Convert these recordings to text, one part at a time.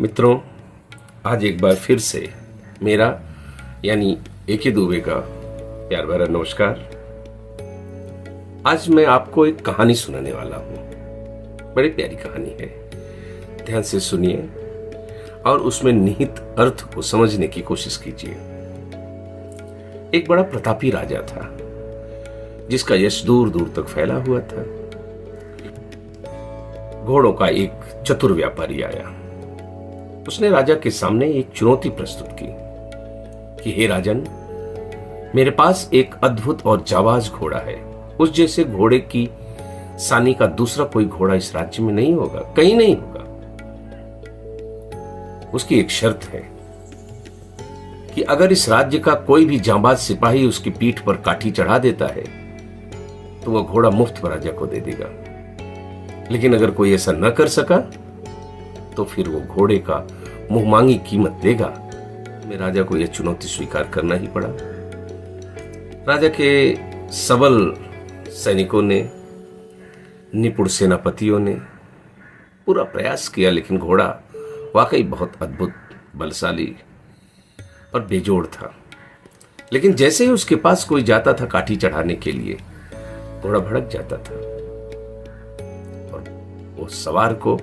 मित्रों, आज एक बार फिर से मेरा यानी एके दुबे का प्यार भरा नमस्कार। आज मैं आपको एक कहानी सुनाने वाला हूं। बड़ी प्यारी कहानी है, ध्यान से सुनिए और उसमें निहित अर्थ को समझने की कोशिश कीजिए। एक बड़ा प्रतापी राजा था जिसका यश दूर दूर तक फैला हुआ था। घोड़ों का एक चतुर व्यापारी आया। उसने राजा के सामने एक चुनौती प्रस्तुत की कि हे राजन, मेरे पास एक अद्भुत और जाबाज घोड़ा है। उस जैसे घोड़े की सानी का दूसरा कोई घोड़ा इस राज्य में नहीं होगा, कहीं नहीं होगा। उसकी एक शर्त है कि अगर इस राज्य का कोई भी जांबाज सिपाही उसकी पीठ पर काठी चढ़ा देता है तो वह घोड़ा मुफ्त में राजा को दे देगा। लेकिन अगर कोई ऐसा न कर सका तो फिर वो घोड़े का मुंह मांगी कीमत देगा। मैं राजा को यह चुनौती स्वीकार करना ही पड़ा। राजा के सबल सैनिकों ने, निपुण सेनापतियों ने पूरा प्रयास किया, लेकिन घोड़ा वाकई बहुत अद्भुत, बलशाली और बेजोड़ था। लेकिन जैसे ही उसके पास कोई जाता था काठी चढ़ाने के लिए, घोड़ा भड़क जाता था और वो सवार को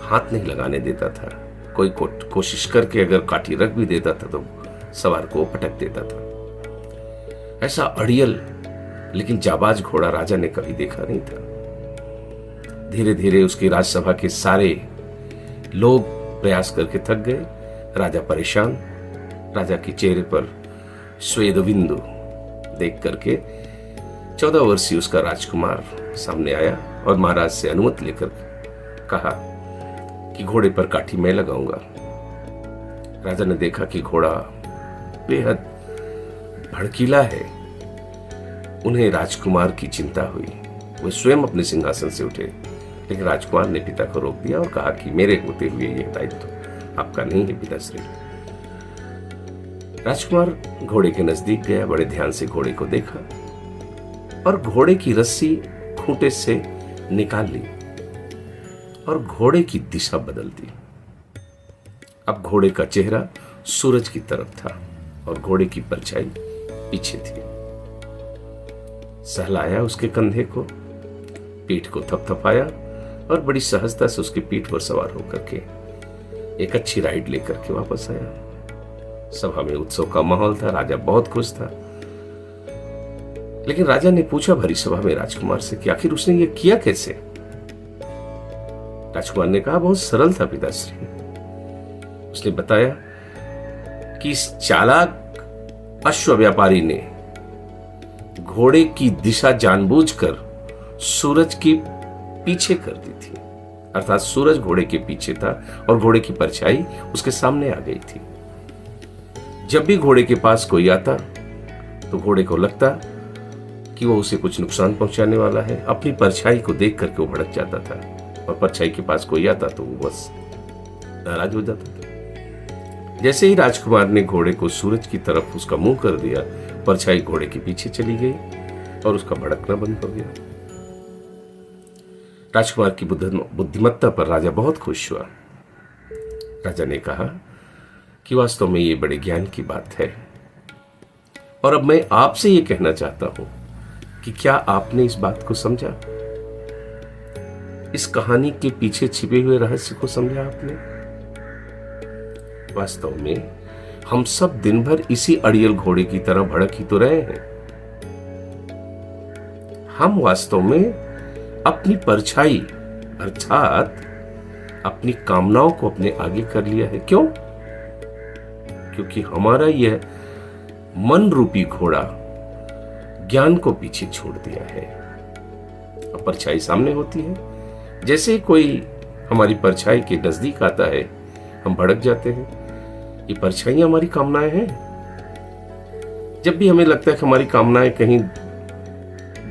हाथ नहीं लगाने देता था। कोई कोशिश करके अगर काठी रख भी देता था तो सवार को पटक देता था। ऐसा अड़ियल लेकिन जाबाज घोड़ा राजा ने कभी देखा नहीं था। धीरे धीरे उसकी राजसभा के सारे लोग प्रयास करके थक गए। राजा परेशान, राजा के चेहरे पर स्वेद बिंदु देख करके 14 वर्षीय उसका राजकुमार सामने आया और महाराज से अनुमति लेकर कहा कि घोड़े पर काठी मैं लगाऊंगा। राजा ने देखा कि घोड़ा बेहद भड़कीला है। उन्हें राजकुमार की चिंता हुई। वे स्वयं अपने सिंहासन से उठे, लेकिन राजकुमार ने पिता को रोक दिया और कहा कि मेरे होते हुए यह दायित्व आपका नहीं है पिताश्री। राजकुमार घोड़े के नजदीक गया, बड़े ध्यान से घोड़े को देखा और घोड़े की रस्सी खूंटे से निकाल ली और घोड़े की दिशा बदल दी। अब घोड़े का चेहरा सूरज की तरफ था और घोड़े की परछाई पीछे थी। सहलाया उसके कंधे को, पीठ को थपथपाया और बड़ी सहजता से उसकी पीठ पर सवार होकर के एक अच्छी राइड लेकर के वापस आया। सभा में उत्सव का माहौल था, राजा बहुत खुश था। लेकिन राजा ने पूछा भरी सभा में राजकुमार से कि आखिर उसने ये किया कैसे। राजकुमार ने कहा बहुत सरल था पिताश्री। उसने बताया कि इस चालाक अश्व व्यापारी ने घोड़े की दिशा जानबूझकर सूरज के पीछे कर दी थी। अर्थात सूरज घोड़े के पीछे था और घोड़े की परछाई उसके सामने आ गई थी। जब भी घोड़े के पास कोई आता तो घोड़े को लगता कि वो उसे कुछ नुकसान पहुंचाने वाला है। अपनी परछाई को देख करके वो भड़क जाता था और परछाई के पास कोई आता तो वो बस नाराज हो जाता था। जैसे ही राजकुमार ने घोड़े को सूरज की तरफ उसका मुंह कर दिया, परछाई घोड़े के पीछे चली गई और उसका भड़कना बंद हो गया। राजकुमार की बुद्धिमत्ता पर राजा बहुत खुश हुआ। राजा ने कहा कि वास्तव में ये बड़े ज्ञान की बात है और अब मैं आपसे ये कहना चाहता हूं कि क्या आपने इस बात को समझा? इस कहानी के पीछे छिपे हुए रहस्य को समझा आपने? वास्तव में हम सब दिन भर इसी अड़ियल घोड़े की तरह भड़क ही तो रहे हैं। हम वास्तव में अपनी परछाई अर्थात अपनी कामनाओं को अपने आगे कर लिया है। क्यों? क्योंकि हमारा यह मन रूपी घोड़ा ज्ञान को पीछे छोड़ दिया है। अब परछाई सामने होती है, जैसे कोई हमारी परछाई के नजदीक आता है हम भड़क जाते हैं। ये परछाइयां हमारी कामनाएं हैं। जब भी हमें लगता है कि हमारी कामनाएं कहीं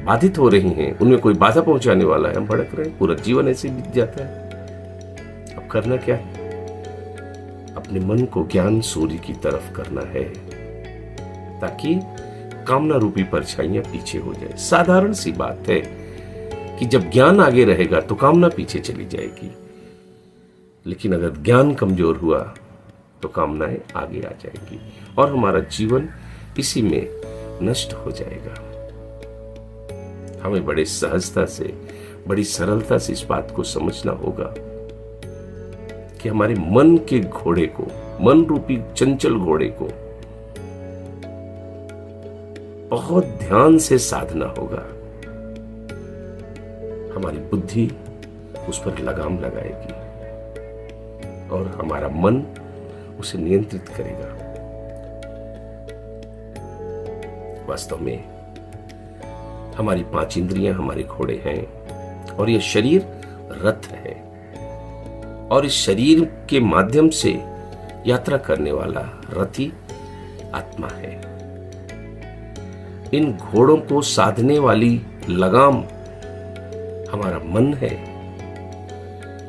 बाधित हो रही हैं, उनमें कोई बाधा पहुंचाने वाला है, हम भड़क रहे हैं। पूरा जीवन ऐसे बीत जाता है। अब करना क्या है? अपने मन को ज्ञान सूर्य की तरफ करना है ताकि कामना रूपी परछाइयां पीछे हो जाए। साधारण सी बात है कि जब ज्ञान आगे रहेगा तो कामना पीछे चली जाएगी। लेकिन अगर ज्ञान कमजोर हुआ तो कामनाएं आगे आ जाएंगी और हमारा जीवन इसी में नष्ट हो जाएगा। हमें बड़े सहजता से, बड़ी सरलता से इस बात को समझना होगा कि हमारे मन के घोड़े को, मन रूपी चंचल घोड़े को बहुत ध्यान से साधना होगा। हमारी बुद्धि उस पर लगाम लगाएगी और हमारा मन उसे नियंत्रित करेगा। वास्तव में हमारी 5 इंद्रियां हमारे घोड़े हैं और यह शरीर रथ है और इस शरीर के माध्यम से यात्रा करने वाला रथी आत्मा है। इन घोड़ों को साधने वाली लगाम हमारा मन है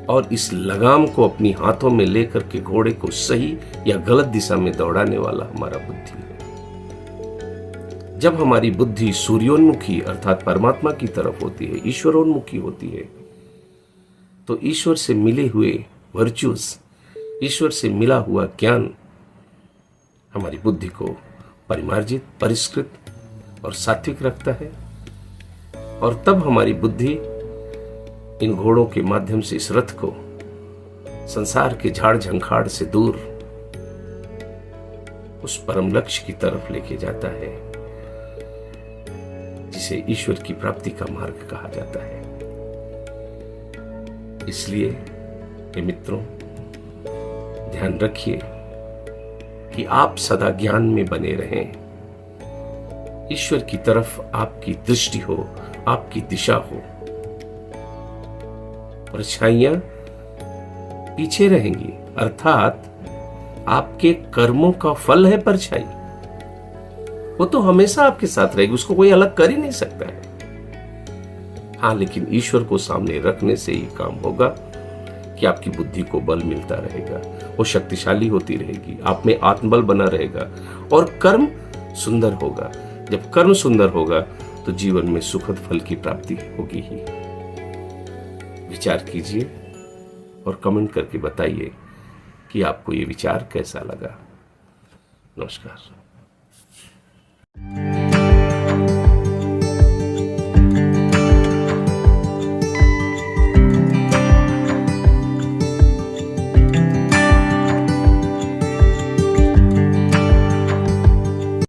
और इस लगाम को अपनी हाथों में लेकर के घोड़े को सही या गलत दिशा में दौड़ाने वाला हमारा बुद्धि है। जब हमारी बुद्धि सूर्योन्मुखी अर्थात परमात्मा की तरफ होती है, ईश्वरोन्मुखी होती है, तो ईश्वर से मिले हुए वर्च्यूज, ईश्वर से मिला हुआ ज्ञान हमारी बुद्धि को परिमार्जित, परिष्कृत और सात्विक रखता है और तब हमारी बुद्धि इन घोड़ों के माध्यम से इस रथ को संसार के झाड़ झंखाड़ से दूर उस परम लक्ष्य की तरफ लेके जाता है जिसे ईश्वर की प्राप्ति का मार्ग कहा जाता है। इसलिए हे मित्रों, ध्यान रखिए कि आप सदा ज्ञान में बने रहें, ईश्वर की तरफ आपकी दृष्टि हो, आपकी दिशा हो। परछाइयां पीछे रहेंगी, अर्थात आपके कर्मों का फल है परछाई, वो तो हमेशा आपके साथ रहेगी, उसको कोई अलग कर ही नहीं सकता है। हाँ, लेकिन ईश्वर को सामने रखने से ही काम होगा कि आपकी बुद्धि को बल मिलता रहेगा, वो शक्तिशाली होती रहेगी, आप में आत्मबल बना रहेगा और कर्म सुंदर होगा। जब कर्म सुंदर होगा तो जीवन में सुखद फल की प्राप्ति होगी ही। विचार कीजिए और कमेंट करके बताइए कि आपको ये विचार कैसा लगा। नमस्कार।